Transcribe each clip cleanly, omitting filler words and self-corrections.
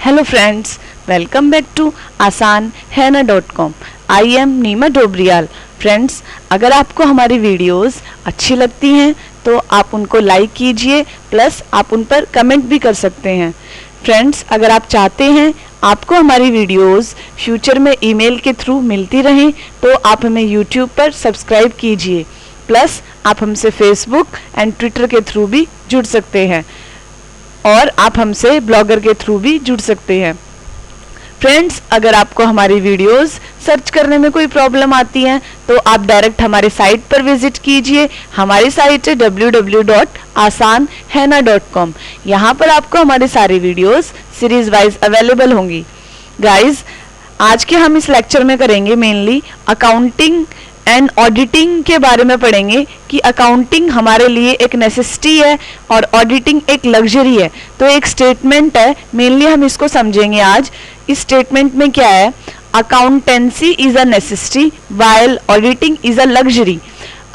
Hello friends, welcome back to asanhenna.com. I am Neema Dobriyal. Friends, अगर आपको हमारी वीडियोस अच्छी लगती हैं तो आप उनको लाइक कीजिए, प्लस आप उन पर कमेंट भी कर सकते हैं. फ्रेंड्स, अगर आप चाहते हैं आपको हमारी वीडियोस फ्यूचर में ईमेल के थ्रू मिलती रहें तो आप हमें यूट्यूब पर सब्सक्राइब कीजिए, प्लस आप हमसे फेसबुक एंड ट्विटर के थ्रू भी जुड़ सकते हैं और आप हमसे ब्लॉगर के थ्रू भी जुड़ सकते हैं. फ्रेंड्स, अगर आपको हमारी वीडियोस सर्च करने में कोई प्रॉब्लम आती है तो आप डायरेक्ट हमारे साइट पर विजिट कीजिए. हमारी साइट है www.asanhenna.com. यहाँ पर आपको हमारी सारी वीडियोस सीरीज वाइज अवेलेबल होंगी. गाइस, आज के हम इस लेक्चर में करेंगे मेनली अकाउंटिंग एंड ऑडिटिंग के बारे में पढ़ेंगे कि अकाउंटिंग हमारे लिए एक नेसेसिटी है और ऑडिटिंग एक लग्जरी है. तो एक स्टेटमेंट है, मेनली हम इसको समझेंगे आज. इस स्टेटमेंट में क्या है? Accountancy is a necessity while auditing is a luxury.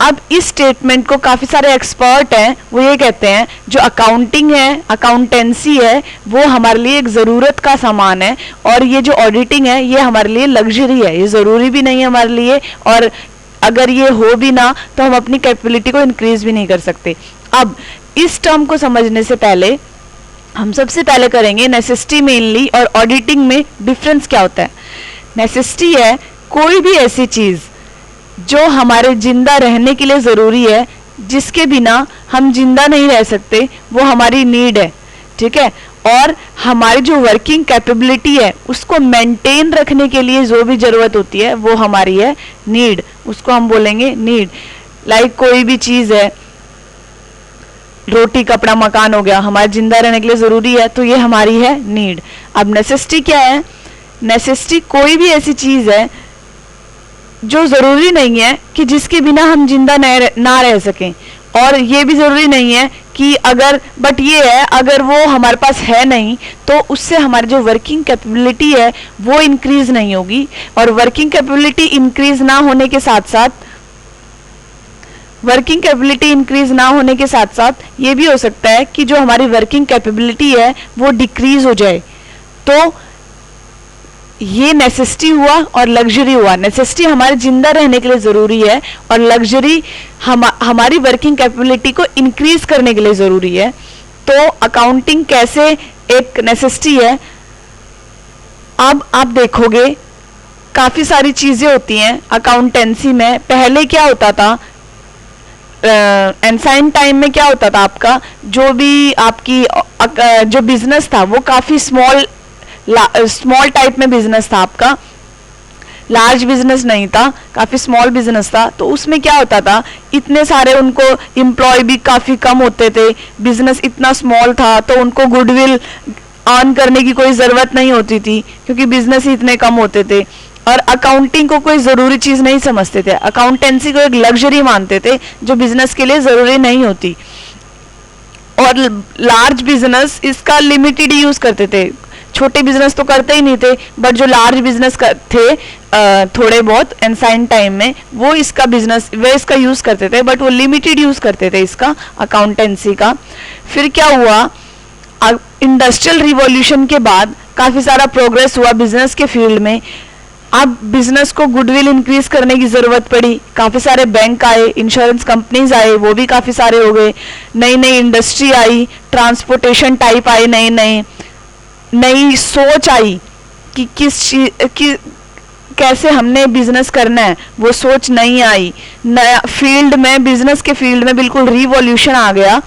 अब इस स्टेटमेंट को काफ़ी सारे एक्सपर्ट हैं वो ये कहते हैं जो अकाउंटिंग है, अकाउंटेंसी है, वो हमारे लिए एक ज़रूरत का सामान है और ये जो ऑडिटिंग है ये हमारे लिए लग्जरी है. ये ज़रूरी भी नहीं है हमारे लिए, और अगर ये हो भी ना तो हम अपनी कैपेबिलिटी को इंक्रीज भी नहीं कर सकते. अब इस टर्म को समझने से पहले हम सबसे पहले करेंगे नेसेसिटी मेनली और ऑडिटिंग में डिफरेंस क्या होता है. नेसेसिटी है कोई भी ऐसी चीज़ जो हमारे जिंदा रहने के लिए ज़रूरी है, जिसके बिना हम जिंदा नहीं रह सकते, वो हमारी नीड है. ठीक है. और हमारी जो वर्किंग कैपेबिलिटी है उसको मेंटेन रखने के लिए जो भी ज़रूरत होती है वो हमारी है नीड. उसको हम बोलेंगे नीड. लाइक कोई भी चीज़ है, रोटी कपड़ा मकान हो गया, हमारे जिंदा रहने के लिए ज़रूरी है तो ये हमारी है नीड. अब नेसेसिटी क्या है? नेसेसिटी कोई भी ऐसी चीज़ है जो ज़रूरी नहीं है कि जिसके बिना हम जिंदा ना रह सकें, और ये भी ज़रूरी नहीं है कि अगर, बट ये है अगर वो हमारे पास है नहीं तो उससे हमारी जो वर्किंग कैपेबिलिटी है वो इंक्रीज़ नहीं होगी. और वर्किंग कैपेबिलिटी इंक्रीज़ ना होने के साथ साथ ये भी हो सकता है कि जो हमारी वर्किंग कैपेबिलिटी है वो डिक्रीज़ हो जाए. तो ये नेसेसिटी हुआ और लग्जरी हुआ. नेसेसिटी हमारे जिंदा रहने के लिए ज़रूरी है और लग्जरी हमारी वर्किंग कैपेबिलिटी को इंक्रीज करने के लिए ज़रूरी है. तो अकाउंटिंग कैसे एक नेसेसिटी है? अब आप देखोगे काफ़ी सारी चीज़ें होती हैं अकाउंटेंसी में. पहले क्या होता था, एंसाइन टाइम में क्या होता था, आपका जो भी आपकी जो बिजनेस था वो काफ़ी स्मॉल टाइप में बिजनेस था. आपका लार्ज बिजनेस नहीं था, काफ़ी स्मॉल बिजनेस था. तो उसमें क्या होता था, इतने सारे उनको एम्प्लॉय भी काफ़ी कम होते थे, बिजनेस इतना स्मॉल था तो उनको गुडविल अर्न करने की कोई ज़रूरत नहीं होती थी क्योंकि बिजनेस ही इतने कम होते थे. और अकाउंटिंग को कोई ज़रूरी चीज़ नहीं समझते थे, अकाउंटेंसी को एक लग्जरी मानते थे जो बिजनेस के लिए ज़रूरी नहीं होती. और लार्ज बिजनेस इसका लिमिटेड यूज़ करते थे. छोटे बिजनेस तो करते ही नहीं थे, बट जो लार्ज बिजनेस थे थोड़े बहुत एंसाइन टाइम में वो इसका यूज़ करते थे, बट वो लिमिटेड यूज़ करते थे इसका अकाउंटेंसी का. फिर क्या हुआ, इंडस्ट्रियल रिवॉल्यूशन के बाद काफ़ी सारा प्रोग्रेस हुआ बिजनेस के फील्ड में. अब बिजनेस को गुडविल इंक्रीज करने की ज़रूरत पड़ी. काफ़ी सारे बैंक आए, इंश्योरेंस कंपनीज आए, वो भी काफ़ी सारे हो गए. नई नई इंडस्ट्री आई, ट्रांसपोर्टेशन टाइप आए, नई सोच आई कि कैसे हमने बिजनेस करना है, वो सोच नहीं आई. नया फील्ड में, बिजनेस के फील्ड में बिल्कुल रिवॉल्यूशन आ गया.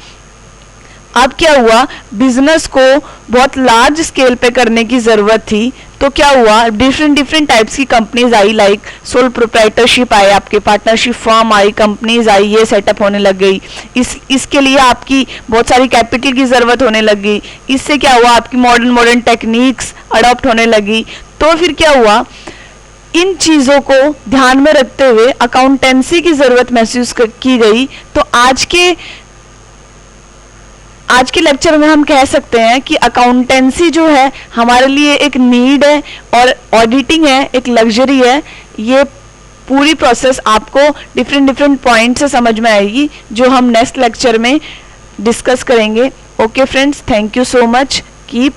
अब क्या हुआ, बिजनेस को बहुत लार्ज स्केल पे करने की ज़रूरत थी. तो क्या हुआ, डिफरेंट टाइप्स की कंपनीज आई, लाइक सोल प्रोप्राइटरशिप आए, आपके पार्टनरशिप फर्म आई, कंपनीज आई, ये सेटअप होने लग गई. इसके लिए आपकी बहुत सारी कैपिटल की ज़रूरत होने लग गई. इससे क्या हुआ, आपकी मॉडर्न टेक्निक्स अडॉप्ट होने लगी. तो फिर क्या हुआ, इन चीज़ों को ध्यान में रखते हुए अकाउंटेंसी की ज़रूरत महसूस की गई. तो आज के लेक्चर में हम कह सकते हैं कि अकाउंटेंसी जो है हमारे लिए एक नीड है और ऑडिटिंग है एक लग्जरी है. ये पूरी प्रोसेस आपको डिफरेंट पॉइंट से समझ में आएगी जो हम नेक्स्ट लेक्चर में डिस्कस करेंगे. Okay friends, thank you so much. Keep